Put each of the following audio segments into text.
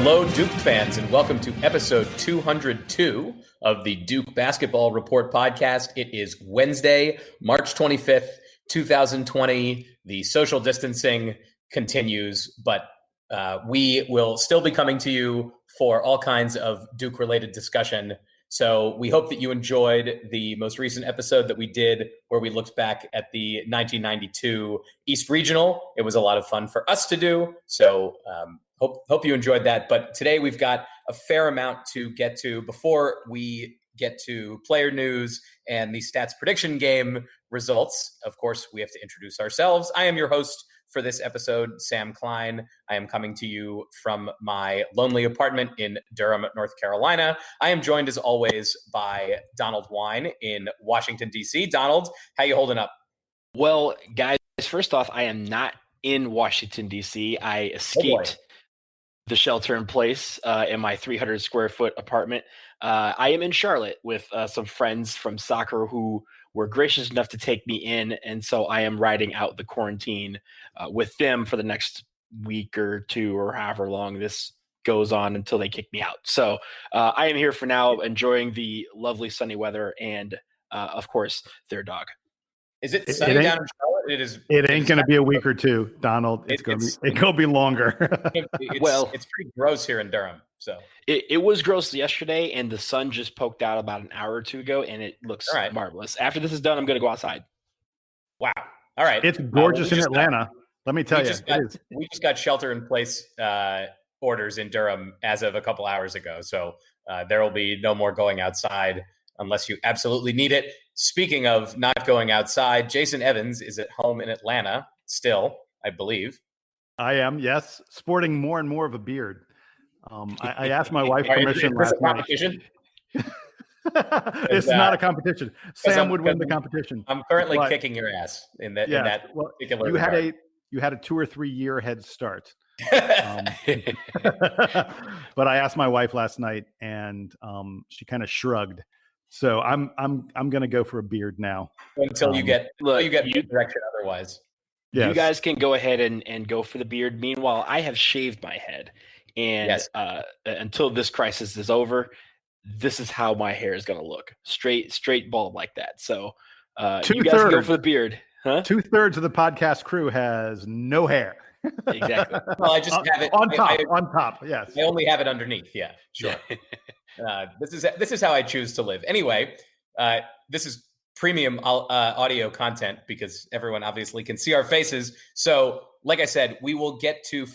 Hello, Duke fans, and welcome to episode 202 of the Duke Basketball Report podcast. It is Wednesday, March 25th, 2020. The social distancing continues, but we will still be coming to you for all kinds of Duke-related discussion. So we hope that you enjoyed the most recent episode that we did where we looked back at the 1992 East Regional. It was a lot of fun for us to do. So hope you enjoyed that. But today we've got a fair amount to get to before we get to player news and the stats prediction game results. Of course, we have to introduce ourselves. I am your host for this episode, Sam Klein. I am coming to you from my lonely apartment in Durham, North Carolina. I am joined, as always, by Donald Wine in Washington, D.C. Donald, how you holding up? Well, guys, first off, I am not in Washington, D.C. I escaped the shelter in place in my 300 square foot apartment. I am in Charlotte with some friends from soccer who were gracious enough to take me in. And so I am riding out the quarantine with them for the next week or two or however long this goes on until they kick me out. So I am here for now, enjoying the lovely sunny weather and, of course, their dog. Is it sunny down in Charlotte? It ain't going to be a week or two, Donald. It's going to be longer. It's pretty gross here in Durham. So it was gross yesterday, and the sun just poked out about an hour or two ago, and it looks marvelous. After this is done, I'm going to go outside. Wow. All right. It's gorgeous in Atlanta. Let me tell you. We just got shelter in place orders in Durham as of a couple hours ago. So there will be no more going outside unless you absolutely need it. Speaking of not going outside, Jason Evans is at home in Atlanta still, I believe. I am, yes, sporting more and more of a beard. I asked my wife permission last night. It's not a competition. Sam would win the competition. I'm currently kicking your ass in that particular regard. You had a 2 or 3 year head start. But I asked my wife last night, and she kind of shrugged. So I'm going to go for a beard now until you get direction otherwise. Yes. You guys can go ahead and go for the beard. Meanwhile, I have shaved my head. And until this crisis is over, this is how my hair is going to look. Straight bald like that. So you guys can go for the beard. Huh? 2/3 of the podcast crew has no hair. Exactly. Well, I just have it on top. Yes. I only have it underneath. Yeah, sure. This is how I choose to live. Anyway, this is premium audio content because everyone obviously can see our faces. So, like I said, we'll get to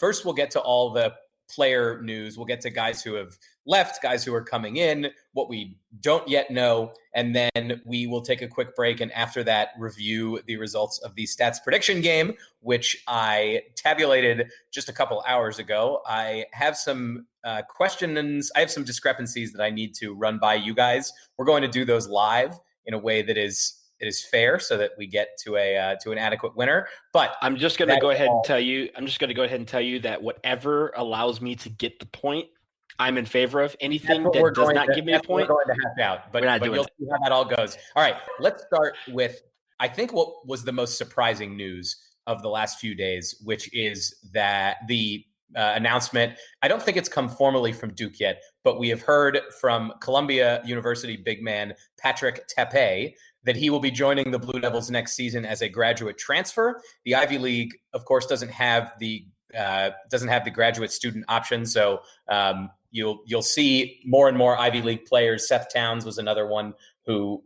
all the player news. We'll get to guys who have left, guys who are coming in, what we don't yet know, and then we will take a quick break, and after that review the results of the stats prediction game, which I tabulated just a couple hours ago. I have some questions. I have some discrepancies that I need to run by you guys. We're going to do those live in a way that is fair, so that we get to an adequate winner. But I'm just going to go ahead and tell you. That whatever allows me to get the point, I'm in favor of. Anything that does not give me a point, we're going to hack out. But you'll see how that all goes. All right, let's start with I think what was the most surprising news of the last few days, which is that the announcement. I don't think it's come formally from Duke yet, but we have heard from Columbia University big man Patrick Tapé that he will be joining the Blue Devils next season as a graduate transfer. The Ivy League, of course, doesn't have the graduate student option, so you'll see more and more Ivy League players. Seth Towns was another one who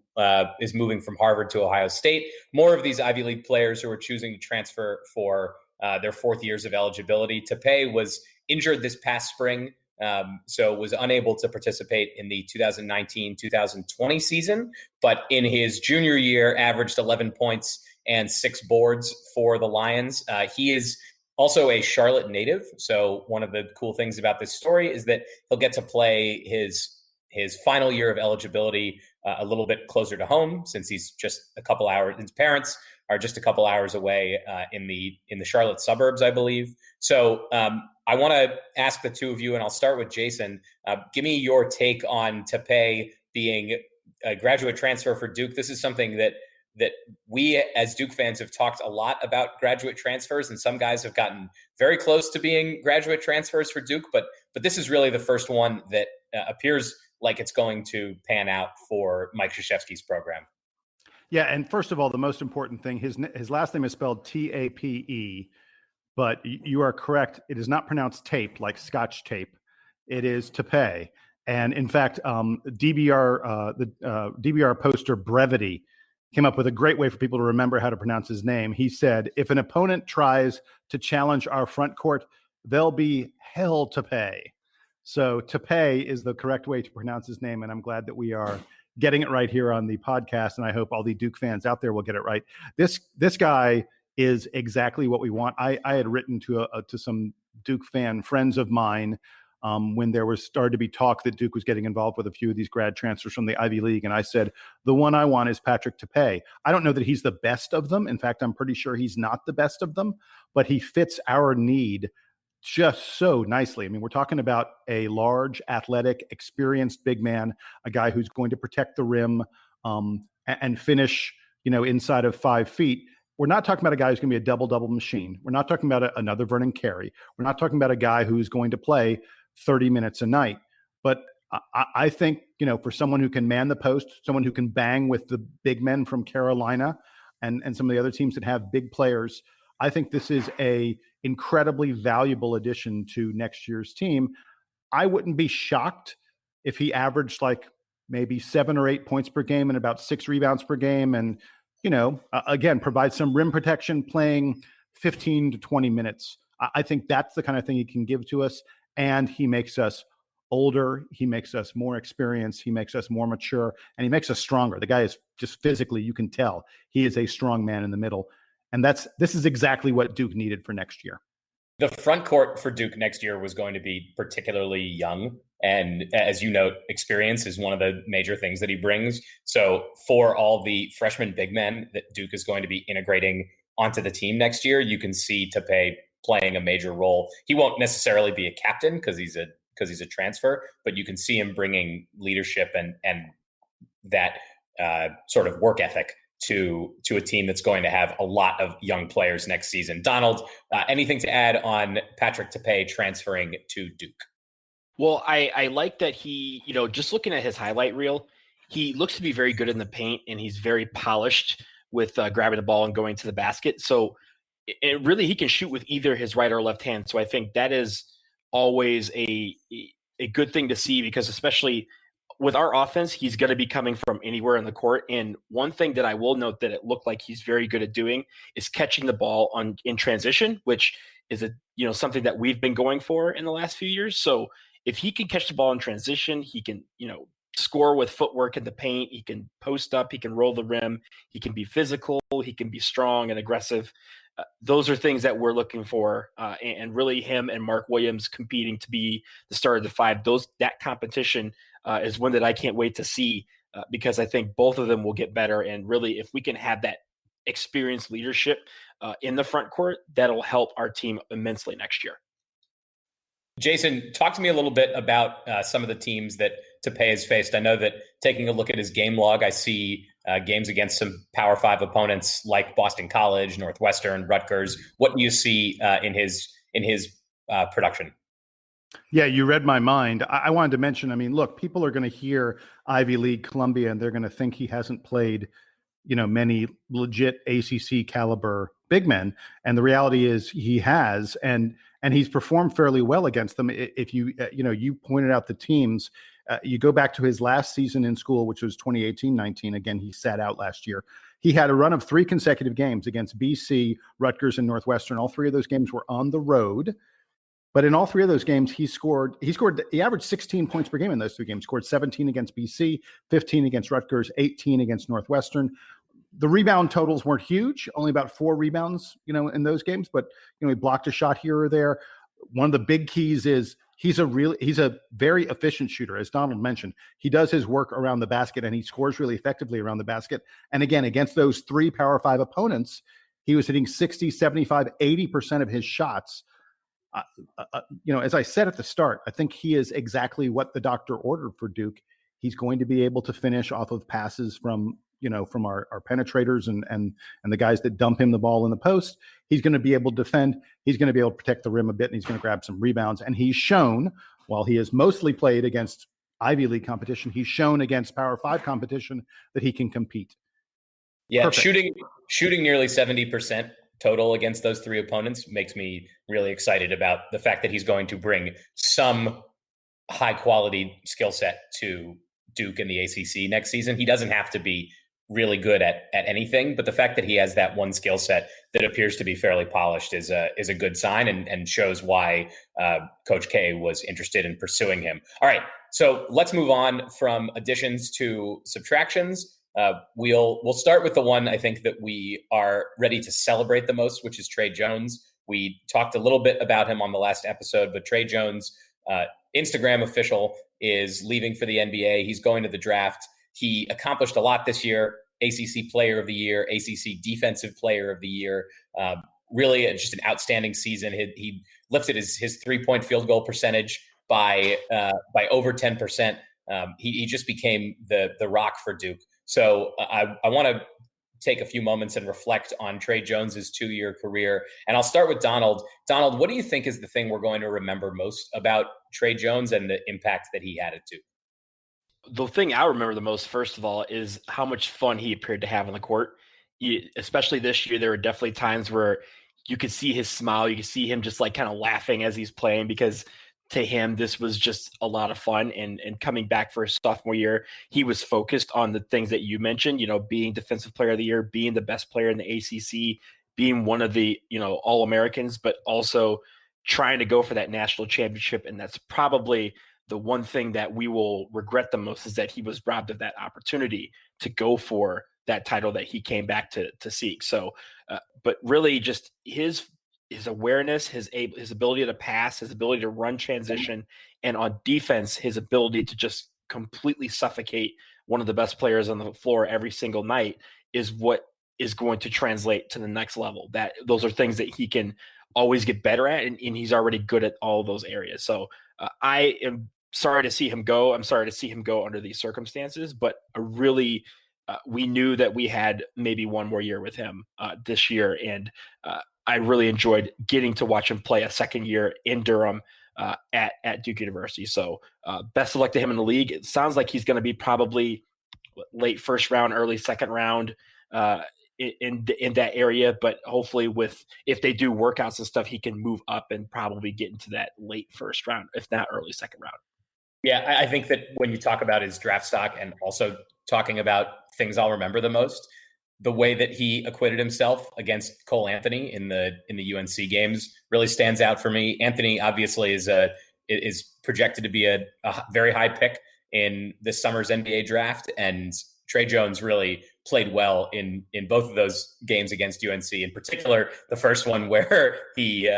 is moving from Harvard to Ohio State. More of these Ivy League players who are choosing to transfer for their fourth years of eligibility. Tapé was injured this past spring, so was unable to participate in the 2019-2020 season. But in his junior year, averaged 11 points and 6 boards for the Lions. He is also a Charlotte native. So one of the cool things about this story is that he'll get to play his final year of eligibility a little bit closer to home, since he's just a couple hours. His parents are just a couple hours away in the Charlotte suburbs, I believe. So I want to ask the two of you, and I'll start with Jason. Give me your take on Tapé being a graduate transfer for Duke. This is something that we as Duke fans have talked a lot about, graduate transfers, and some guys have gotten very close to being graduate transfers for Duke, but but this is really the first one that appears like it's going to pan out for Mike Krzyzewski's program. Yeah, and first of all, the most important thing, his last name is spelled Tape, but you are correct. It is not pronounced tape like Scotch tape. It is Tapé. And in fact, DBR poster Brevity came up with a great way for people to remember how to pronounce his name. He said, if an opponent tries to challenge our front court, they'll be hell to pay. So Tapé is the correct way to pronounce his name, and I'm glad that we are getting it right here on the podcast, and I hope all the Duke fans out there will get it right. This guy is exactly what we want. I had written to some Duke fan friends of mine when there was started to be talk that Duke was getting involved with a few of these grad transfers from the Ivy League, and I said, the one I want is Patrick Tapé. I don't know that he's the best of them. In fact, I'm pretty sure he's not the best of them, but he fits our need just so nicely. I mean, we're talking about a large, athletic, experienced big man, a guy who's going to protect the rim and finish, inside of 5 feet. We're not talking about a guy who's going to be a double-double machine. We're not talking about another Vernon Carey. We're not talking about a guy who's going to play 30 minutes a night. But I think, for someone who can man the post, someone who can bang with the big men from Carolina and some of the other teams that have big players, I think this is a incredibly valuable addition to next year's team. I wouldn't be shocked if he averaged like maybe 7 or 8 points per game and about 6 rebounds per game. And, again, provide some rim protection playing 15 to 20 minutes. I think that's the kind of thing he can give to us. And he makes us older. He makes us more experienced. He makes us more mature, and he makes us stronger. The guy is just physically, you can tell he is a strong man in the middle. And this is exactly what Duke needed for next year. The front court for Duke next year was going to be particularly young. And as you note, experience is one of the major things that he brings. So for all the freshman big men that Duke is going to be integrating onto the team next year, you can see Tapé playing a major role. He won't necessarily be a captain because he's a transfer, but you can see him bringing leadership and that sort of work ethic to a team that's going to have a lot of young players next season. Donald, anything to add on Patrick Tapé transferring to Duke? Well, I like that he, just looking at his highlight reel, he looks to be very good in the paint, and he's very polished with grabbing the ball and going to the basket. So really he can shoot with either his right or left hand. So I think that is always a good thing to see, because especially with our offense, he's going to be coming from anywhere in the court. And one thing that I will note that it looked like he's very good at doing is catching the ball in transition, which is something that we've been going for in the last few years. So if he can catch the ball in transition, he can, score with footwork in the paint. He can post up, he can roll the rim, he can be physical, he can be strong and aggressive. Those are things that we're looking for, and really him and Mark Williams competing to be the start of the 5. That competition is one that I can't wait to see, because I think both of them will get better. And really, if we can have that experienced leadership in the front court, that'll help our team immensely next year. Jason, talk to me a little bit about some of the teams that Tapé has faced. I know that taking a look at his game log, I see games against some Power 5 opponents like Boston College, Northwestern, Rutgers. What do you see in his production? Yeah, you read my mind. I wanted to mention, look, people are going to hear Ivy League, Columbia, and they're going to think he hasn't played, many legit ACC caliber big men. And the reality is he has, and he's performed fairly well against them. If you, you pointed out the teams, you go back to his last season in school, which was 2018-19. Again, he sat out last year. He had a run of 3 consecutive games against BC, Rutgers, and Northwestern. All 3 of those games were on the road. But in all 3 of those games, he averaged 16 points per game in those 3 games, scored 17 against BC, 15 against Rutgers, 18 against Northwestern. The rebound totals weren't huge, only about 4 rebounds, in those games, but, he blocked a shot here or there. One of the big keys is he's a very efficient shooter. As Donald mentioned, he does his work around the basket and he scores really effectively around the basket. And again, against those 3 Power 5 opponents, he was hitting 60, 75, 80% of his shots. As I said at the start, I think he is exactly what the doctor ordered for Duke. He's going to be able to finish off of passes from our penetrators and the guys that dump him the ball in the post. He's going to be able to defend. He's going to be able to protect the rim a bit, and he's going to grab some rebounds. And he's shown while he has mostly played against Ivy League competition, he's shown against Power 5 competition that he can compete. Yeah, shooting nearly 70% total against those three opponents makes me really excited about the fact that he's going to bring some high quality skill set to Duke in the ACC next season. He doesn't have to be really good at anything, but the fact that he has that one skill set that appears to be fairly polished is a good sign and shows why Coach K was interested in pursuing him. All right, so let's move on from additions to subtractions. We'll start with the one I think that we are ready to celebrate the most, which is Tre Jones. We talked a little bit about him on the last episode, but Tre Jones, Instagram official, is leaving for the NBA. He's going to the draft. He accomplished a lot this year: ACC Player of the Year, ACC Defensive Player of the Year. Really, just an outstanding season. He lifted his 3-point field goal percentage by over 10%. He just became the rock for Duke. So I want to take a few moments and reflect on Tre Jones's 2-year career. And I'll start with Donald. Donald, what do you think is the thing we're going to remember most about Tre Jones and the impact that he had at Duke? The thing I remember the most, first of all, is how much fun he appeared to have on the court. Especially this year, there were definitely times where you could see his smile. You could see him just like kind of laughing as he's playing, because to him, this was just a lot of fun. And coming back for his sophomore year, he was focused on the things that you mentioned, being Defensive Player of the Year, being the best player in the ACC, being one of the, All-Americans, but also trying to go for that national championship. And that's probably the one thing that we will regret the most, is that he was robbed of that opportunity to go for that title that he came back to seek. So, but really just his awareness, his ability to pass, his ability to run transition, and on defense, his ability to just completely suffocate one of the best players on the floor every single night is what is going to translate to the next level. Those are things that he can always get better at, and he's already good at all those areas. So I am sorry to see him go. I'm sorry to see him go under these circumstances, but we knew that we had maybe one more year with him this year, and I really enjoyed getting to watch him play a second year in Durham at Duke University. So best of luck to him in the league. It sounds like he's going to be probably late first round, early second round in that area. But hopefully if they do workouts and stuff, he can move up and probably get into that late first round, if not early second round. Yeah, I think that when you talk about his draft stock and also talking about things I'll remember the most, the way that he acquitted himself against Cole Anthony in the UNC games really stands out for me. Anthony obviously is projected to be a very high pick in this summer's NBA draft, and Tre Jones really played well in both of those games against UNC. In particular, the first one where he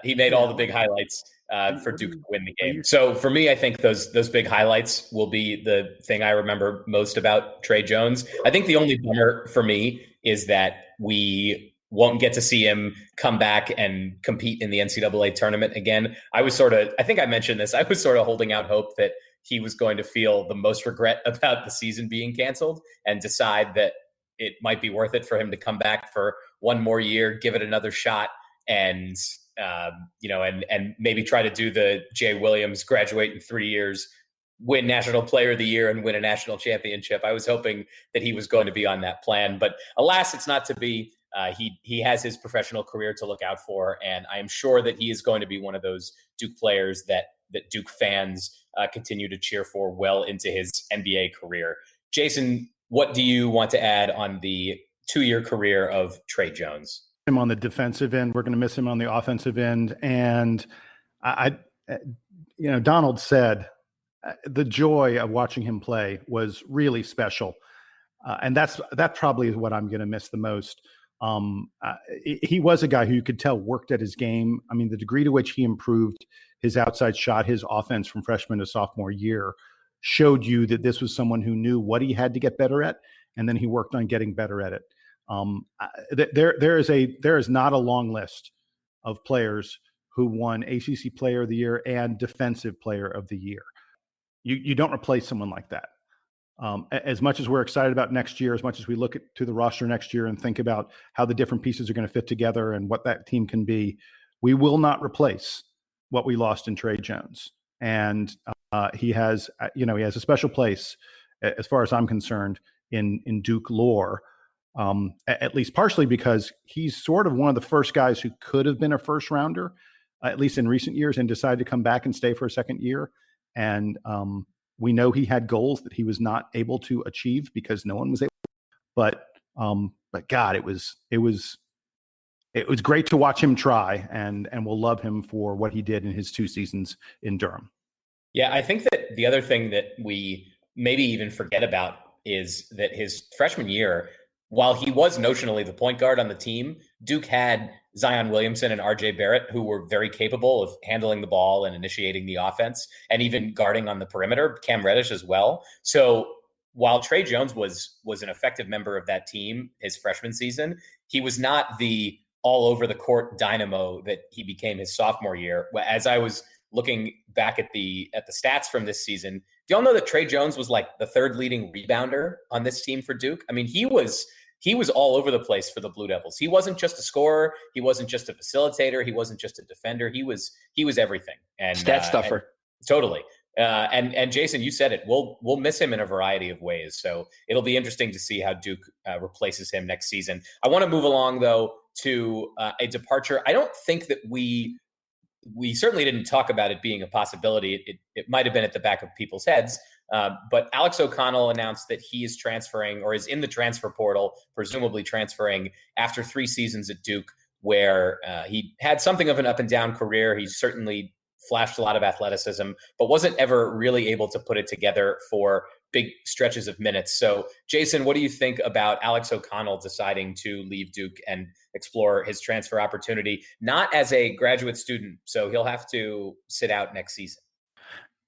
made all the big highlights for Duke to win the game. So for me, I think those big highlights will be the thing I remember most about Tre Jones. I think the only bummer for me is that we won't get to see him come back and compete in the NCAA tournament again. I think I mentioned this, I was sort of holding out hope that he was going to feel the most regret about the season being canceled and decide that it might be worth it for him to come back for one more year, give it another shot, and maybe try to do the Jay Williams, graduate in 3 years, win National Player of the Year, and win a national championship. I was hoping that he was going to be on that plan, but alas, it's not to be. He has his professional career to look out for, and I am sure that he is going to be one of those Duke players that Duke fans continue to cheer for well into his NBA career. Jason, what do you want to add on the 2-year career of Tre Jones? Him on the defensive end, we're going to miss him on the offensive end, and Donald said the joy of watching him play was really special, and that probably is what I'm going to miss the most. He was a guy who you could tell worked at his game. I mean, the degree to which he improved his outside shot, his offense from freshman to sophomore year, showed you that this was someone who knew what he had to get better at, and then he worked on getting better at it. There is not a long list of players who won ACC Player of the Year and Defensive Player of the Year. You don't replace someone like that. As much as we're excited about next year, as much as we look to the roster next year and think about how the different pieces are going to fit together and what that team can be, we will not replace what we lost in Tre Jones. and he has a special place, as far as I'm concerned, in Duke lore. At least partially because he's sort of one of the first guys who could have been a first rounder, at least in recent years, and decided to come back and stay for a second year. And we know he had goals that he was not able to achieve because no one was able. But God, it was great to watch him try, and we'll love him for what he did in his 2 seasons in Durham. Yeah, I think that the other thing that we maybe even forget about is that his freshman year, while he was notionally the point guard on the team, Duke had Zion Williamson and RJ Barrett, who were very capable of handling the ball and initiating the offense and even guarding on the perimeter, Cam Reddish as well. So while Tre Jones was an effective member of that team his freshman season, he was not the all over the court dynamo that he became his sophomore year. As I was looking back at the stats from this season, do y'all know that Tre Jones was like the 3rd leading rebounder on this team for Duke? I mean, he was all over the place for the Blue Devils. He wasn't just a scorer. He wasn't just a facilitator. He wasn't just a defender. He was everything. And stat stuffer. And, totally. And Jason, you said it. We'll miss him in a variety of ways. So it'll be interesting to see how Duke replaces him next season. I want to move along though to a departure. I don't think that we certainly didn't talk about it being a possibility. It might have been at the back of people's heads. But Alex O'Connell announced that he is transferring, or is in the transfer portal, presumably transferring after 3 seasons at Duke, where he had something of an up and down career. He certainly flashed a lot of athleticism, but wasn't ever really able to put it together for big stretches of minutes. So, Jason, what do you think about Alex O'Connell deciding to leave Duke and explore his transfer opportunity, not as a graduate student, so he'll have to sit out next season?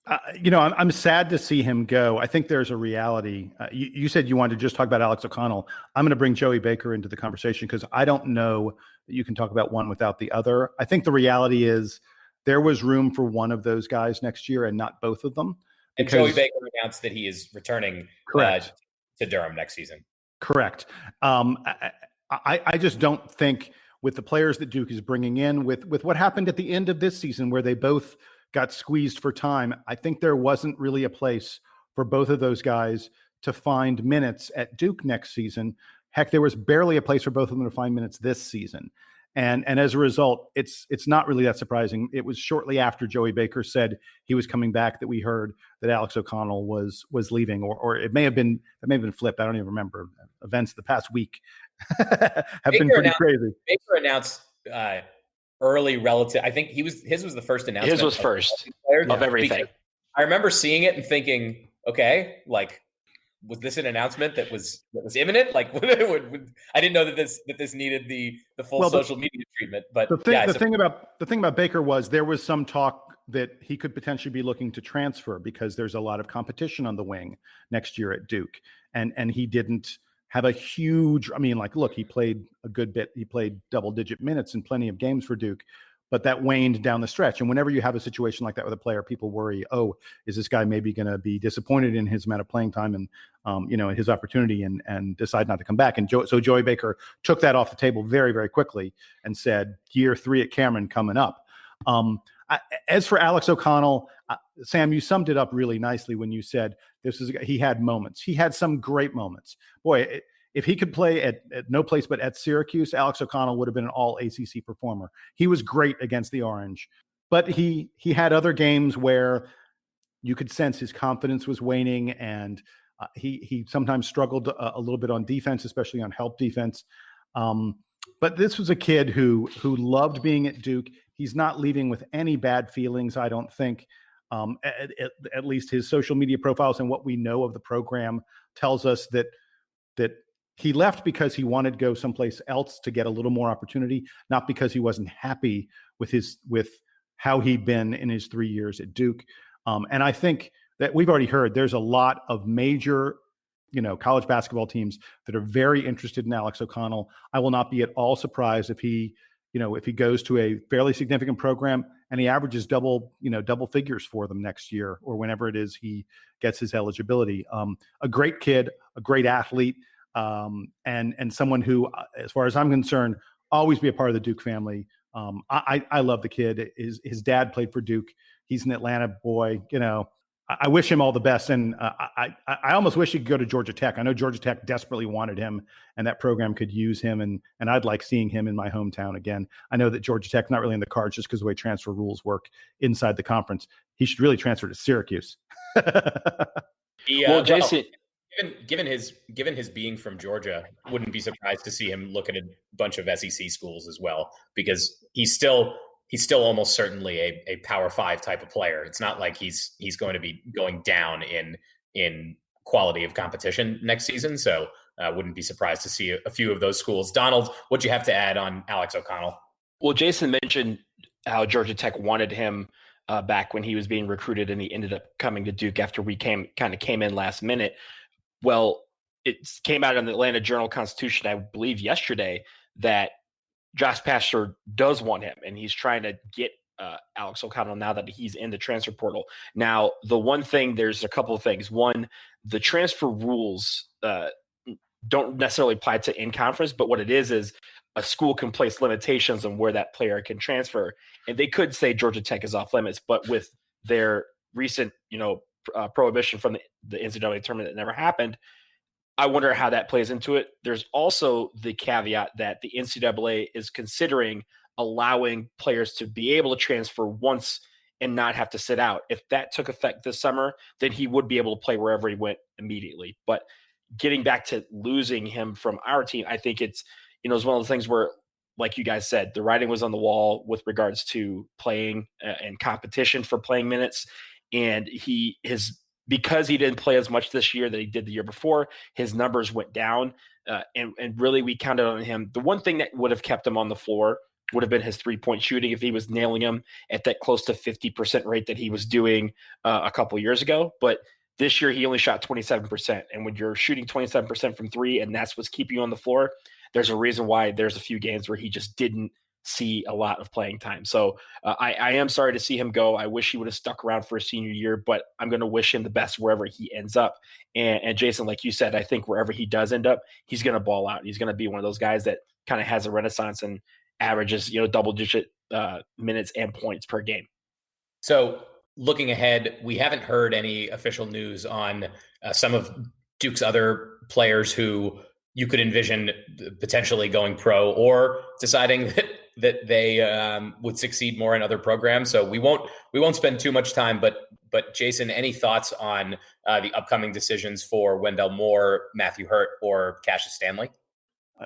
I'm sad to see him go. I think there's a reality. You said you wanted to just talk about Alex O'Connell. I'm going to bring Joey Baker into the conversation because I don't know that you can talk about one without the other. I think the reality is there was room for one of those guys next year and not both of them. And Joey Baker announced that he is returning to Durham next season. Correct. I just don't think with the players that Duke is bringing in, with what happened at the end of this season where they both got squeezed for time, I think there wasn't really a place for both of those guys to find minutes at Duke next season. Heck, there was barely a place for both of them to find minutes this season. And as a result, it's not really that surprising. It was shortly after Joey Baker said he was coming back that we heard that Alex O'Connell was leaving, or it may have been flipped. I don't even remember. Events the past week have been pretty crazy. Baker announced early relative. I think his was the first announcement. His was first of everything. I remember seeing it and thinking, okay, like, was this an announcement that was imminent? Like, I didn't know that this needed the full social media treatment. But the thing about Baker was there was some talk that he could potentially be looking to transfer because there's a lot of competition on the wing next year at Duke, and he didn't have a huge. I mean, like, look, he played a good bit. He played double-digit minutes in plenty of games for Duke. But that waned down the stretch. And whenever you have a situation like that with a player, people worry, oh, is this guy maybe going to be disappointed in his amount of playing time and, his opportunity and decide not to come back? And so Joey Baker took that off the table very, very quickly and said, year 3 at Cameron coming up. As for Alex O'Connell, Sam, you summed it up really nicely when you said he had moments. He had some great moments. Boy, if he could play at no place but at Syracuse, Alex O'Connell would have been an all ACC performer. He was great against the Orange, but he had other games where you could sense his confidence was waning, and he sometimes struggled a little bit on defense, especially on help defense. But this was a kid who loved being at Duke. He's not leaving with any bad feelings, I don't think. At least his social media profiles and what we know of the program tells us that he left because he wanted to go someplace else to get a little more opportunity, not because he wasn't happy with how he'd been in his 3 years at Duke. And I think that we've already heard there's a lot of major, college basketball teams that are very interested in Alex O'Connell. I will not be at all surprised if he goes to a fairly significant program and he averages double figures for them next year or whenever it is he gets his eligibility. A great kid, a great athlete. And someone who, as far as I'm concerned, always be a part of the Duke family. I love the kid. His dad played for Duke. He's an Atlanta boy. I wish him all the best. And I almost wish he could go to Georgia Tech. I know Georgia Tech desperately wanted him, and that program could use him. And I'd like seeing him in my hometown again. I know that Georgia Tech's not really in the cards just because the way transfer rules work inside the conference. He should really transfer to Syracuse. Jason, given his being from Georgia, wouldn't be surprised to see him look at a bunch of SEC schools as well, because he's still almost certainly a Power 5 type of player. It's not like he's going to be going down in quality of competition next season. So wouldn't be surprised to see a few of those schools. Donald, what'd you have to add on Alex O'Connell? Well, Jason mentioned how Georgia Tech wanted him back when he was being recruited, and he ended up coming to Duke after we came in last minute. Well, it came out in the Atlanta Journal-Constitution, I believe yesterday, that Josh Pastner does want him, and he's trying to get Alex O'Connell now that he's in the transfer portal. Now, the one thing, there's a couple of things. One, the transfer rules don't necessarily apply to in-conference, but what it is a school can place limitations on where that player can transfer. And they could say Georgia Tech is off limits, but with their recent, prohibition from the NCAA tournament that never happened, I wonder how that plays into it. There's also the caveat that the NCAA is considering allowing players to be able to transfer once and not have to sit out. If that took effect this summer, then he would be able to play wherever he went immediately. But getting back to losing him from our team, I think it's one of the things where, like you guys said, the writing was on the wall with regards to playing and competition for playing minutes. And because he didn't play as much this year that he did the year before, his numbers went down. And really, we counted on him. The one thing that would have kept him on the floor would have been his 3-point shooting if he was nailing them at that close to 50% rate that he was doing a couple years ago. But this year, he only shot 27%. And when you're shooting 27% from three, and that's what's keeping you on the floor, there's a reason why there's a few games where he just didn't see a lot of playing time. So I am sorry to see him go. I wish he would have stuck around for his senior year, but I'm going to wish him the best wherever he ends up. And Jason, like you said, I think wherever he does end up, he's going to ball out. He's going to be one of those guys that kind of has a renaissance and averages, double-digit minutes and points per game. So looking ahead, we haven't heard any official news on some of Duke's other players who you could envision potentially going pro or deciding that they would succeed more in other programs. So we won't spend too much time, but Jason, any thoughts on the upcoming decisions for Wendell Moore, Matthew Hurt, or Cassius Stanley?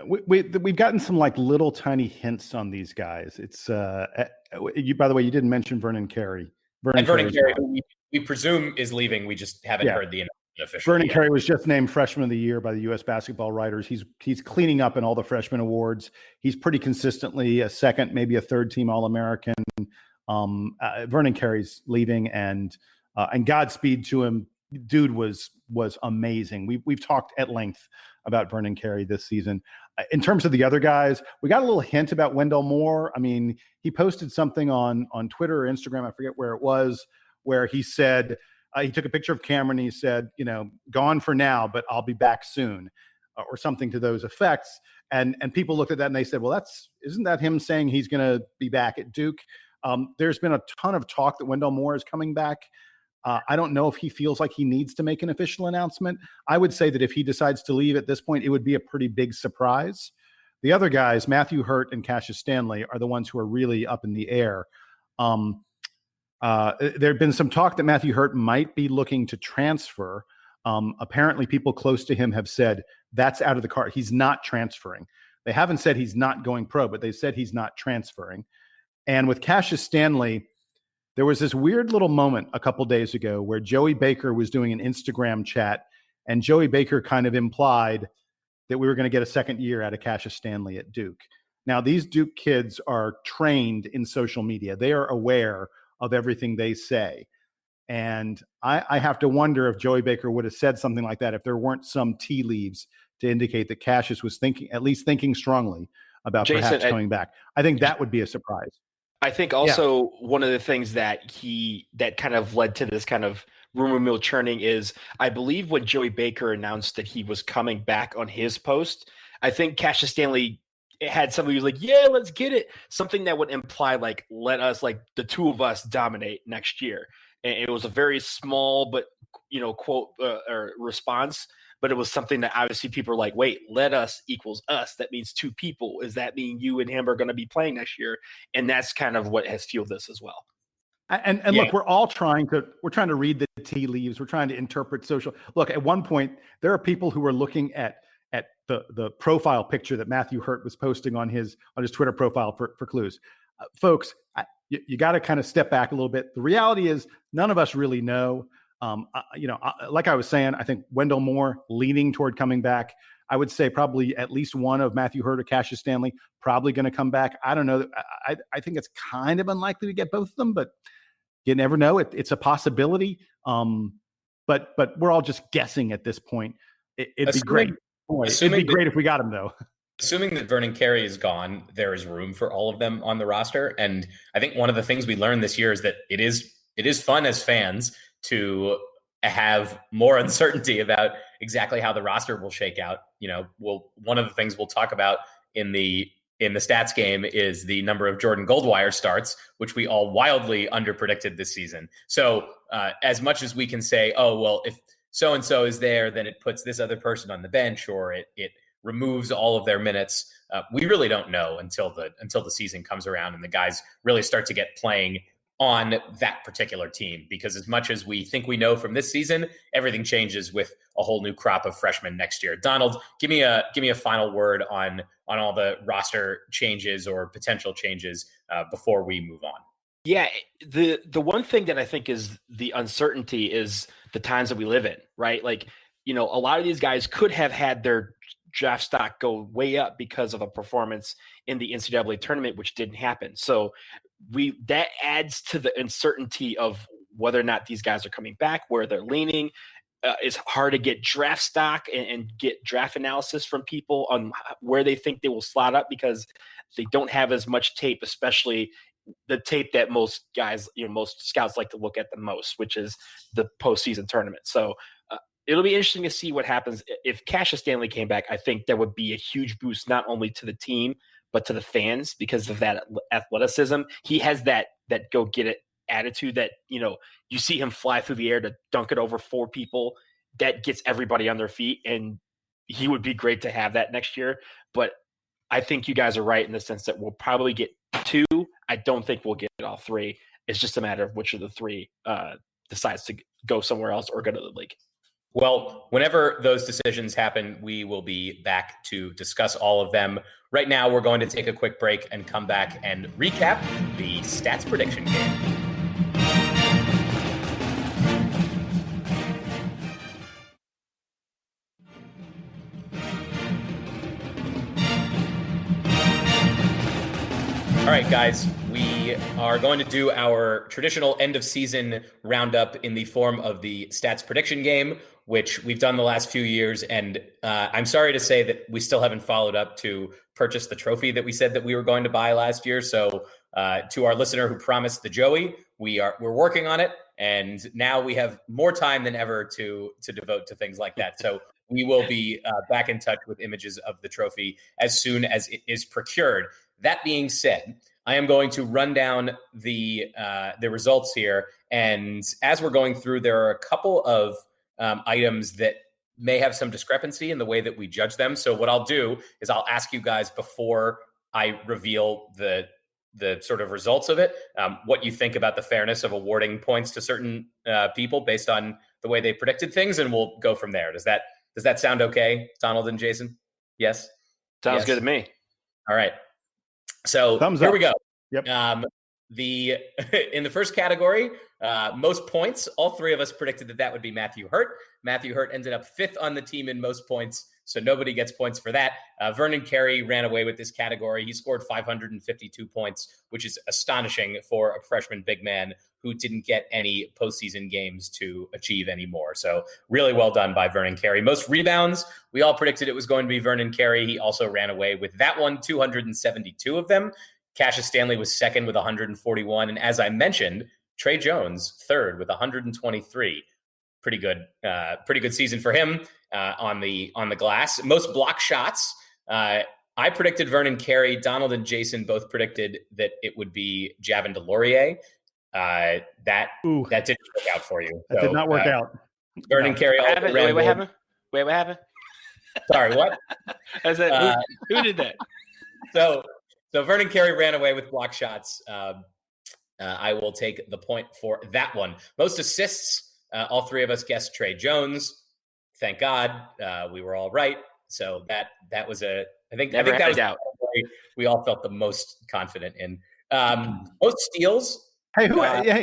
We've gotten some little tiny hints on these guys. It's by the way, you didn't mention Vernon Carey. Vernon Carey, who we presume is leaving. We just haven't heard the announcement officially. Vernon Carey was just named Freshman of the Year by the U.S. Basketball Writers. He's cleaning up in all the freshman awards. He's pretty consistently a second, maybe a third team All-American. Vernon Carey's leaving, and Godspeed to him. Dude was amazing. We've talked at length about Vernon Carey this season. In terms of the other guys, we got a little hint about Wendell Moore. I mean, he posted something on Twitter or Instagram, I forget where it was, where he said he took a picture of Cameron and he said, gone for now, but I'll be back soon, or something to those effects. And people looked at that and they said, well, isn't that him saying he's going to be back at Duke? There's been a ton of talk that Wendell Moore is coming back. I don't know if he feels like he needs to make an official announcement. I would say that if he decides to leave at this point, it would be a pretty big surprise. The other guys, Matthew Hurt and Cassius Stanley, are the ones who are really up in the air. There had been some talk that Matthew Hurt might be looking to transfer. Apparently, people close to him have said that's out of the card. He's not transferring. They haven't said he's not going pro, but they said he's not transferring. And with Cassius Stanley, there was this weird little moment a couple days ago where Joey Baker was doing an Instagram chat, and Joey Baker kind of implied that we were going to get a second year out of Cassius Stanley at Duke. Now, these Duke kids are trained in social media. They are aware of everything they say. And I have to wonder if Joey Baker would have said something like that if there weren't some tea leaves to indicate that Cassius was thinking strongly about Jason, perhaps coming back. I think that would be a surprise. I think also one of the things that kind of led to this kind of rumor mill churning is, I believe when Joey Baker announced that he was coming back on his post, I think Cassius Stanley it had somebody who's like, yeah, let's get it. Something that would imply like, let us, like the two of us dominate next year. And it was a very small, but quote or response, but it was something that obviously people are like, wait, let us equals us. That means two people. Does that mean you and him are going to be playing next year? And that's kind of what has fueled this as well. And look, we're all trying to read the tea leaves. We're trying to interpret social. Look, at one point, there are people who are looking at the profile picture that Matthew Hurt was posting on his Twitter profile for Clues. Folks, you got to kind of step back a little bit. The reality is none of us really know. Like I was saying, I think Wendell Moore leaning toward coming back. I would say probably at least one of Matthew Hurt or Cassius Stanley probably going to come back. I don't know. I think it's kind of unlikely to get both of them, but you never know. It's a possibility. But we're all just guessing at this point. It'd be great. It'd be great if we got him, though. Assuming that Vernon Carey is gone, there is room for all of them on the roster. And I think one of the things we learned this year is that it is fun as fans to have more uncertainty about exactly how the roster will shake out. One of the things we'll talk about in the stats game is the number of Jordan Goldwire starts, which we all wildly underpredicted this season. So as much as we can say, oh, well, if so-and-so is there, then it puts this other person on the bench, or it removes all of their minutes. We really don't know until the season comes around and the guys really start to get playing on that particular team, because as much as we think we know from this season, everything changes with a whole new crop of freshmen next year. Donald, give me a final word on all the roster changes or potential changes before we move on. Yeah, the one thing that I think is the uncertainty is the times that we live in, right? Like, a lot of these guys could have had their draft stock go way up because of a performance in the NCAA tournament, which didn't happen. So that adds to the uncertainty of whether or not these guys are coming back, where they're leaning. It's hard to get draft stock and get draft analysis from people on where they think they will slot up, because they don't have as much tape, especially the tape that most guys, most scouts like to look at the most, which is the postseason tournament. So it'll be interesting to see what happens. If Cassius Stanley came back, I think that would be a huge boost, not only to the team, but to the fans, because of that athleticism. He has that go get it attitude that, you see him fly through the air to dunk it over four people. That gets everybody on their feet. And he would be great to have that next year. But I think you guys are right in the sense that we'll probably get two. I don't think we'll get all three. It's just a matter of which of the three decides to go somewhere else or go to the league. Well, whenever those decisions happen, we will be back to discuss all of them. Right now, we're going to take a quick break and come back and recap the stats prediction game. All right, guys, we are going to do our traditional end of season roundup in the form of the stats prediction game, which we've done the last few years. And I'm sorry to say that we still haven't followed up to purchase the trophy that we said that we were going to buy last year. So to our listener who promised the Joey, we're working on it. And now we have more time than ever to devote to things like that. So we will be back in touch with images of the trophy as soon as it is procured. That being said, I am going to run down the results here. And as we're going through, there are a couple of items that may have some discrepancy in the way that we judge them. So what I'll do is I'll ask you guys before I reveal the sort of results of it, what you think about the fairness of awarding points to certain people based on the way they predicted things, and we'll go from there. Does that sound okay, Donald and Jason? Yes? Sounds good to me. All right. So Thumbs here up. we go. Yep. In the first category, most points, all three of us predicted that would be Matthew Hurt. Matthew Hurt ended up fifth on the team in most points, so nobody gets points for that. Vernon Carey ran away with this category. He scored 552 points, which is astonishing for a freshman big man who didn't get any postseason games to achieve anymore. So really well done by Vernon Carey. Most rebounds, we all predicted it was going to be Vernon Carey. He also ran away with that one, 272 of them. Cassius Stanley was second with 141. And as I mentioned, Tre Jones, third with 123. Pretty good season for him on the glass. Most block shots. I predicted Vernon Carey. Donald and Jason both predicted that it would be Javin DeLaurier. That didn't work out for you. That did not work out. Vernon Carey. Wait, what happened? Wait, what happened? Sorry, what? I said, who did that? So Vernon Carey ran away with block shots. I will take the point for that one. Most assists. All three of us guessed Tre Jones. Thank God we were all right. So that was I think that was the we all felt the most confident in. Most steals. Hey,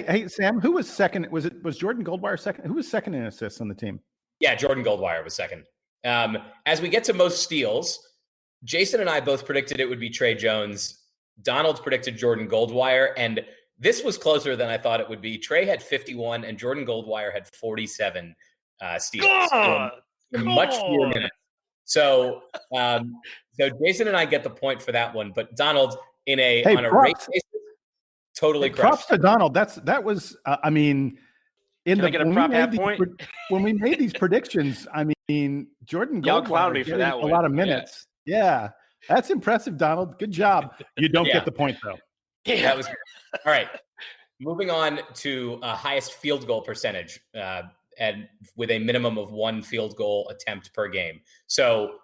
hey, Sam, who was second? Was Jordan Goldwire second? Who was second in assists on the team? Yeah, Jordan Goldwire was second. As we get to most steals, Jason and I both predicted it would be Tre Jones. Donald predicted Jordan Goldwire, and this was closer than I thought it would be. Tre had 51, and Jordan Goldwire had 47 steals. Much fewer minutes. So Jason and I get the point for that one, but Donald on a race basis, totally crushed. Props to Donald. That was I mean, when we made these predictions, I mean, Jordan Goldwire for that one. A lot of minutes. Yeah, that's impressive, Donald. Good job. You don't get the point though. Yeah, that was good. All right. Moving on to highest field goal percentage. And with a minimum of one field goal attempt per game. So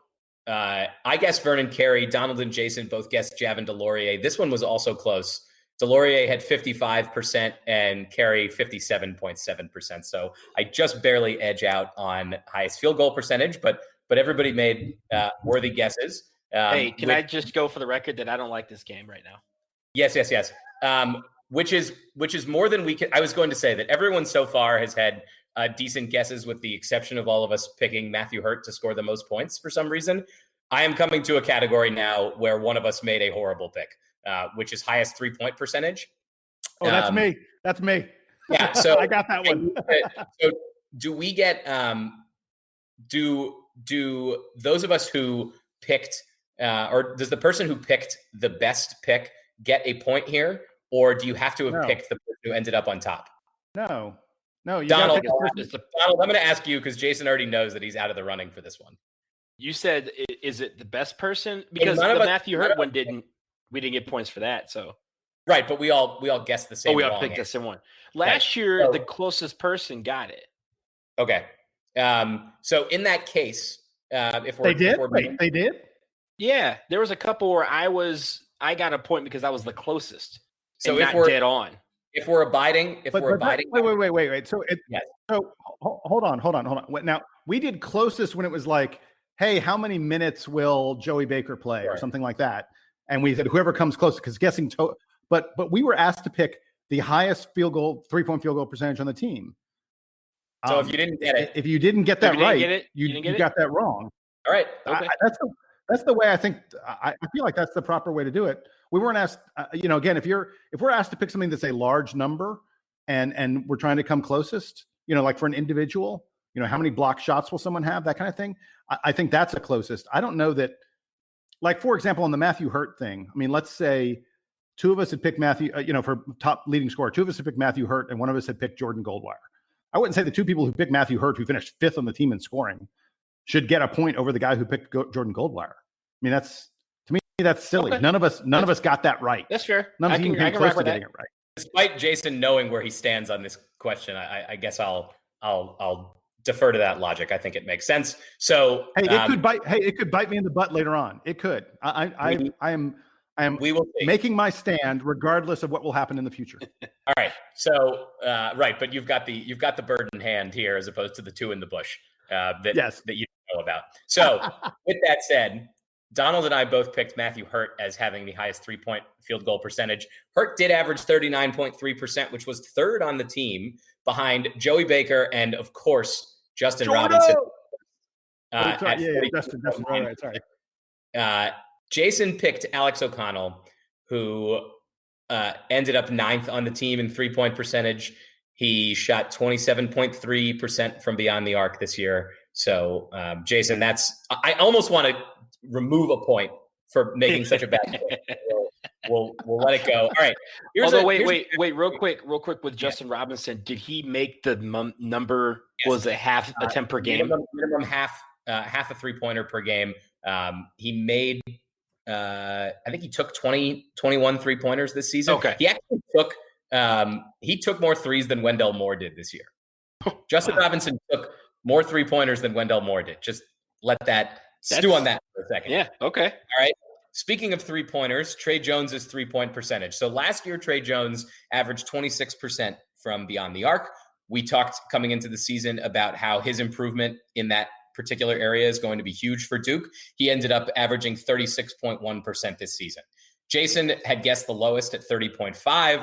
I guess Vernon Carey, Donald and Jason both guessed Javin DeLaurier. This one was also close. DeLaurier had 55% and Carey 57.7%. So I just barely edge out on highest field goal percentage, but everybody made worthy guesses. Hey, can I just go for the record that I don't like this game right now? Yes. Which is more than we can. I was going to say that everyone so far has had decent guesses, with the exception of all of us picking Matthew Hurt to score the most points for some reason. I am coming to a category now where one of us made a horrible pick, which is highest 3-point percentage. Oh, that's me. That's me. Yeah, so I got that one. So do we get do those of us who picked or does the person who picked the best pick get a point here, or do you have to have picked the person who ended up on top? No. Donald, I'm going to ask you because Jason already knows that he's out of the running for this one. You said, is it the best person? Because the Matthew Hurt one we didn't get points for that. So right, but we all guessed the same. Oh, we all picked the same one. Last year, the closest person got it. Okay, so in that case, if they did, yeah, there was a couple where I got a point because I was the closest. So if we're dead on. If we're abiding. Wait. So hold on. Now we did closest when it was like, hey, how many minutes will Joey Baker play or something like that? And we said whoever comes close, because guessing. But we were asked to pick the highest 3-point field goal percentage on the team. So if you didn't get it, if you didn't get that right, you got that wrong. All right. Okay. That's the way I think. I feel like that's the proper way to do it. We weren't asked, again, if we're asked to pick something that's a large number and we're trying to come closest, like for an individual, how many block shots will someone have, that kind of thing. I think that's the closest. I don't know that, like, for example, on the Matthew Hurt thing, I mean, let's say two of us had picked Matthew, for top leading scorer, two of us had picked Matthew Hurt and one of us had picked Jordan Goldwire. I wouldn't say the two people who picked Matthew Hurt, who finished 5th on the team in scoring, should get a point over the guy who picked Jordan Goldwire. I mean, that's silly. Okay. None of us got that right. That's fair. None of us even came close to getting it right. Despite Jason knowing where he stands on this question, I guess I'll defer to that logic. I think it makes sense. So it could bite me in the butt later on. It could. I am making my stand regardless of what will happen in the future. All right. So right, but you've got the bird in hand here as opposed to the two in the bush that you don't know about. So with that said, Donald and I both picked Matthew Hurt as having the highest 3-point field goal percentage. Hurt did average 39.3%, which was 3rd on the team behind Joey Baker and, of course, Justin Robinson. Justin. Right, sorry. Jason picked Alex O'Connell, who ended up 9th on the team in 3-point percentage. He shot 27.3% from beyond the arc this year. So, Jason, I almost want to remove a point for making such a bad point. We'll let it go. All right. Wait, real quick with Justin Robinson. Did he make the number? Yes. Was it half attempt per game? Minimum half a 3-pointer per game. He made I think he took 21 3-pointers this season. Okay. He actually took more threes than Wendell Moore did this year. Justin Robinson took more 3-pointers than Wendell Moore did. Just let that stew on that for a second. Yeah, okay. All right. Speaking of 3-pointers, Tre Jones' 3-point percentage. So last year, Tre Jones averaged 26% from beyond the arc. We talked coming into the season about how his improvement in that particular area is going to be huge for Duke. He ended up averaging 36.1% this season. Jason had guessed the lowest at 30.5.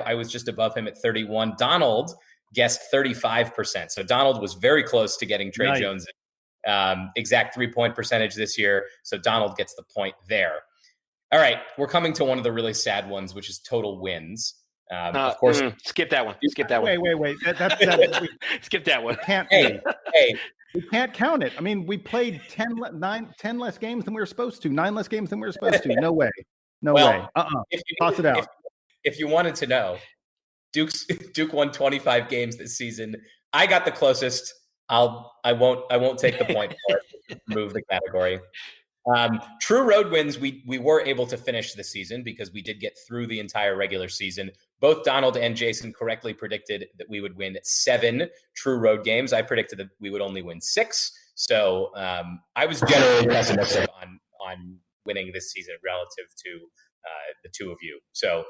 I was just above him at 31. Donald guessed 35%. So Donald was very close to getting Tre Jones' exact 3-point percentage this year. So Donald gets the point there. All right, we're coming to one of the really sad ones, which is total wins. Of course, skip that one. Skip that one. Wait. Skip that one. Hey, we can't count it. I mean, we played 10 less games than we were supposed to. 9 less games than we were supposed to. No way. No way. Toss it out. If you wanted to know, Duke won 25 games this season. I got the closest. I won't take the point for it. Move the category. True road wins, we were able to finish the season because we did get through the entire regular season. Both Donald and Jason correctly predicted that we would win 7 true road games. I predicted that we would only win 6. So I was generally pessimistic on winning this season relative to the two of you. So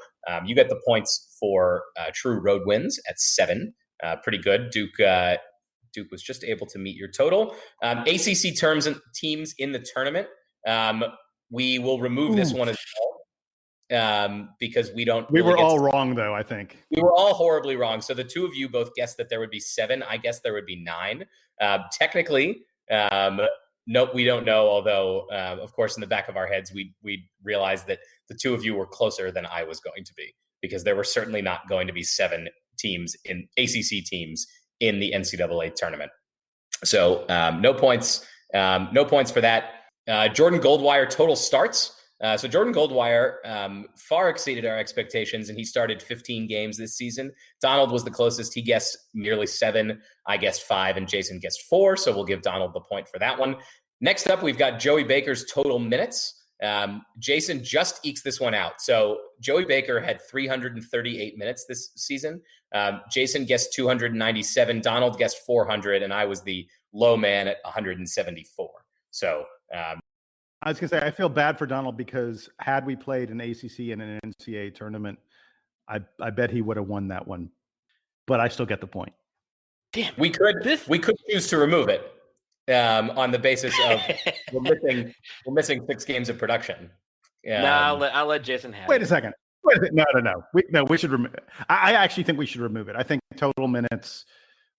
you get the points for true road wins at 7. Pretty good. Duke was just able to meet your total. ACC terms and teams in the tournament. We will remove this one as well because we don't. We were all wrong, though. I think we were all horribly wrong. So the two of you both guessed that there would be 7. I guess there would be 9. Technically, nope, we don't know. Although, of course, in the back of our heads, we realized that the two of you were closer than I was going to be because there were certainly not going to be 7 teams in ACC teams in the NCAA tournament. So no points for that. Jordan Goldwire total starts. So Jordan Goldwire far exceeded our expectations, and he started 15 games this season. Donald was the closest. He guessed nearly 7. I guessed 5, and Jason guessed 4. So we'll give Donald the point for that one. Next up, we've got Joey Baker's total minutes. Jason just ekes this one out. So Joey Baker had 338 minutes this season. Jason guessed 297. Donald guessed 400, and I was the low man at 174. So I was going to say, I feel bad for Donald because had we played an ACC and an NCAA tournament, I bet he would have won that one. But I still get the point. Damn, we could choose to remove it on the basis of we're missing 6 games of production. No, I'll let Jason have it. Wait a second. No. We should remove it. I actually think we should remove it. I think total minutes,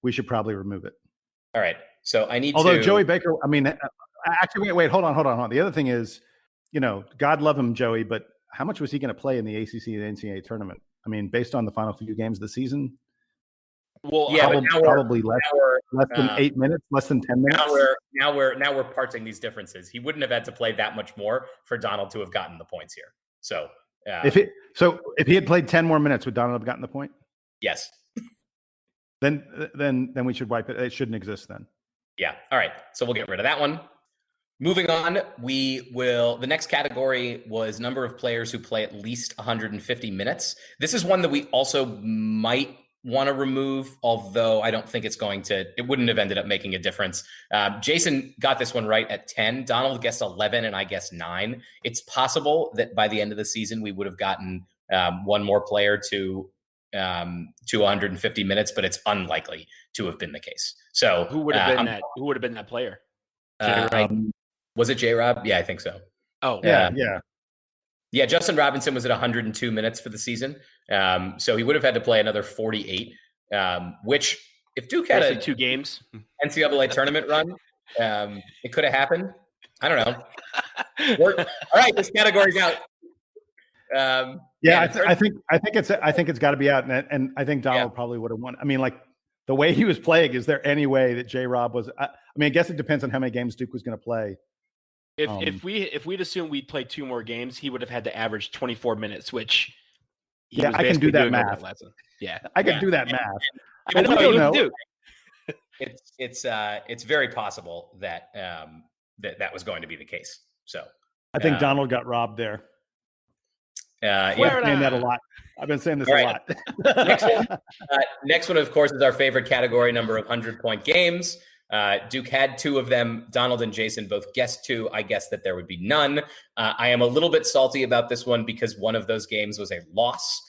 we should probably remove it. All right. So I need Although Joey Baker, I mean, actually, wait, hold on. The other thing is, God love him, Joey, but how much was he going to play in the ACC and NCAA tournament? I mean, based on the final few games of the season, well, yeah, probably less than 8 minutes, less than 10 minutes. Now we're parsing these differences. He wouldn't have had to play that much more for Donald to have gotten the points here. So if he had played 10 more minutes, would Donald have gotten the point? Yes. Then we should wipe it. It shouldn't exist then. Yeah. All right. So we'll get rid of that one. Moving on, the next category was number of players who play at least 150 minutes. This is one that we also might want to remove, although I don't think it wouldn't have ended up making a difference. Jason got this one right at 10. Donald guessed 11 and I guessed 9. It's possible that by the end of the season, we would have gotten one more player to 150 minutes, but it's unlikely to have been the case. So who would have been that player? Was it J-Rob? Yeah, I think so. Oh, yeah. Justin Robinson was at 102 minutes for the season. So he would have had to play another 48, which if Duke had 2 games NCAA tournament run, it could have happened. I don't know. All right, this category's out. I think it's got to be out, and I think Donald probably would have won. I mean, like the way he was playing, is there any way that J-Rob was? I mean, I guess it depends on how many games Duke was going to play. If we'd assumed we'd play 2 more games, he would have had to average 24 minutes, which I can do that math. Yeah, I can do that math. I know. Do. It's very possible that that was going to be the case. So I think Donald got robbed there. I've been saying that a lot. I've been saying this a lot. Next one, of course, is our favorite category, number of 100-point games. Duke had 2 of them. Donald and Jason both guessed 2. I guessed that there would be none. I am a little bit salty about this one because one of those games was a loss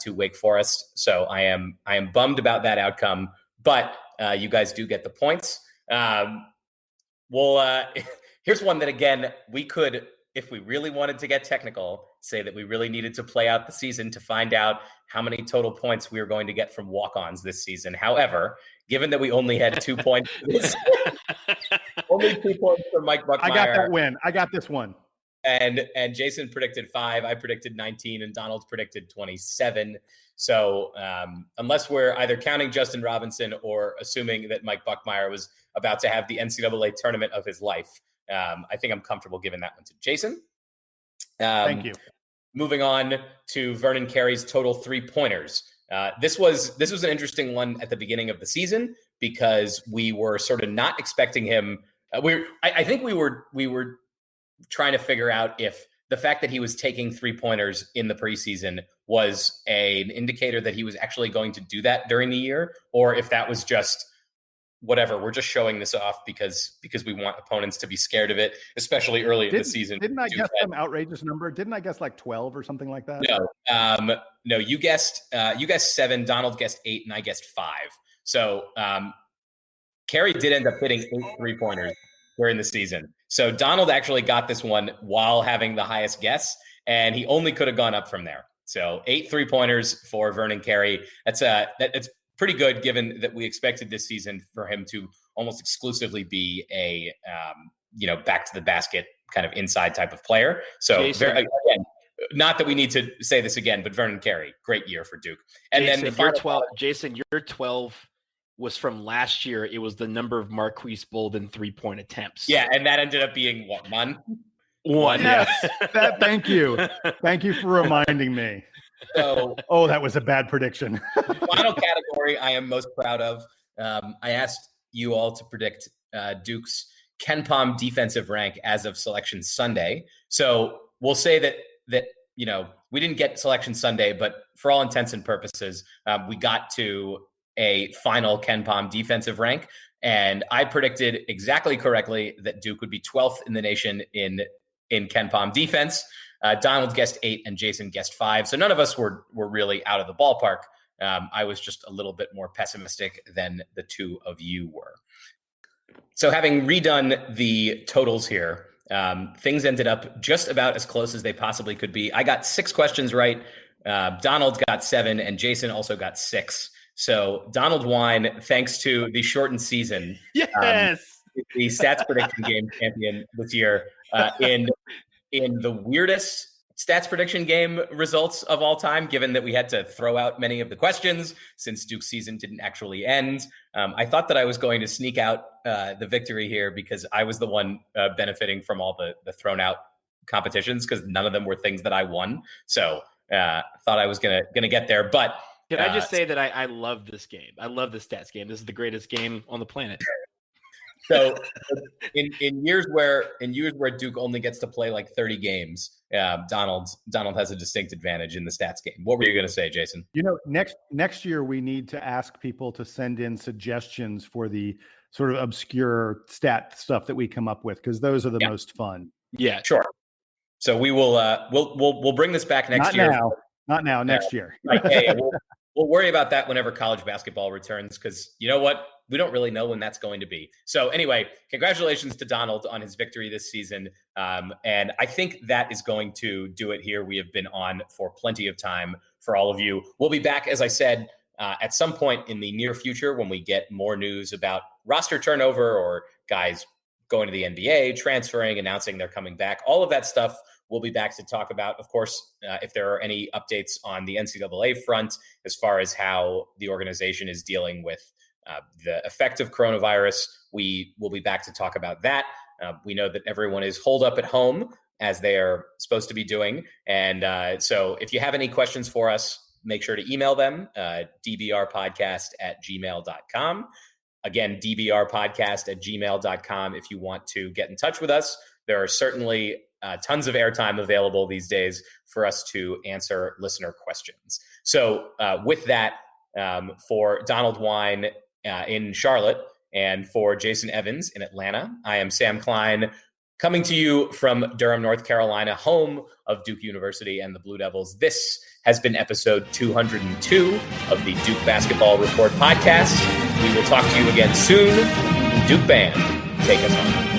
to Wake Forest. So I am bummed about that outcome, but you guys do get the points. Here's one that, again, we could, if we really wanted to get technical, say that we really needed to play out the season to find out how many total points we were going to get from walk-ons this season. However, given that we only had 2 points, only 2 points from Mike Buckmeyer. I got that win. I got this one. And Jason predicted 5. I predicted 19, and Donald predicted 27. So unless we're either counting Justin Robinson or assuming that Mike Buckmeyer was about to have the NCAA tournament of his life, I think I'm comfortable giving that one to Jason. Thank you. Moving on to Vernon Carey's total 3-pointers. This was an interesting one at the beginning of the season because we were sort of not expecting him. I think we were trying to figure out if the fact that he was taking 3-pointers in the preseason was an indicator that he was actually going to do that during the year, or if that was just whatever, we're just showing this off because we want opponents to be scared of it, especially early in the season. Didn't I guess some outrageous number? Didn't I guess like 12 or something like that? No, you guessed 7, Donald guessed 8, and I guessed 5. So Carey did end up hitting 8 3-pointers during the season. So Donald actually got this one while having the highest guess, and he only could have gone up from there. So 8 3-pointers for Vernon Carey. That's pretty good, given that we expected this season for him to almost exclusively be a back to the basket kind of inside type of player. So again, not that we need to say this again, but Vernon Carey, great year for Duke. And Jason, then the final 12. Jason, your 12 was from last year. It was the number of Marquise Bolden 3-point attempts. Yeah, and that ended up being what, none? One. Yes. Thank you. Thank you for reminding me. So, that was a bad prediction. The final category I am most proud of. I asked you all to predict Duke's KenPom defensive rank as of Selection Sunday. So we'll say that we didn't get Selection Sunday, but for all intents and purposes, we got to a final KenPom defensive rank, and I predicted exactly correctly that Duke would be 12th in the nation in KenPom defense. Donald guessed 8 and Jason guessed 5. So none of us were really out of the ballpark. I was just a little bit more pessimistic than the two of you were. So having redone the totals here, things ended up just about as close as they possibly could be. I got 6 questions right. Donald got 7 and Jason also got 6. So Donald won thanks to the shortened season. Yes. The stats prediction game champion this year in the weirdest stats prediction game results of all time, given that we had to throw out many of the questions since Duke's season didn't actually end. I thought that I was going to sneak out the victory here because I was the one benefiting from all the thrown out competitions because none of them were things that I won. So thought I was gonna get there. But can I just say that I love this game? I love the stats game. This is the greatest game on the planet. So in years where Duke only gets to play like 30 games, Donald has a distinct advantage in the stats game. What were you going to say, Jason? Next year we need to ask people to send in suggestions for the sort of obscure stat stuff that we come up with, because those are the most fun. Yeah, sure. So we will we'll bring this back next year. Not now. Next year. Right. Hey, we'll worry about that whenever college basketball returns, because you know what? We don't really know when that's going to be. So anyway, congratulations to Donald on his victory this season. And I think that is going to do it here. We have been on for plenty of time for all of you. We'll be back, as I said, at some point in the near future when we get more news about roster turnover or guys going to the NBA, transferring, announcing they're coming back. All of that stuff we'll be back to talk about. Of course, if there are any updates on the NCAA front as far as how the organization is dealing with the effect of coronavirus, we will be back to talk about that. We know that everyone is holed up at home as they are supposed to be doing. And so if you have any questions for us, make sure to email them, dbrpodcast@gmail.com. Again, dbrpodcast@gmail.com if you want to get in touch with us. There are certainly tons of airtime available these days for us to answer listener questions. So with that, for Donald Wine in Charlotte and for Jason Evans in Atlanta, I am Sam Klein, coming to you from Durham, North Carolina, home of Duke University and the Blue Devils. This has been episode 202 of the Duke Basketball Report podcast. We will talk to you again soon. Duke Band, take us home.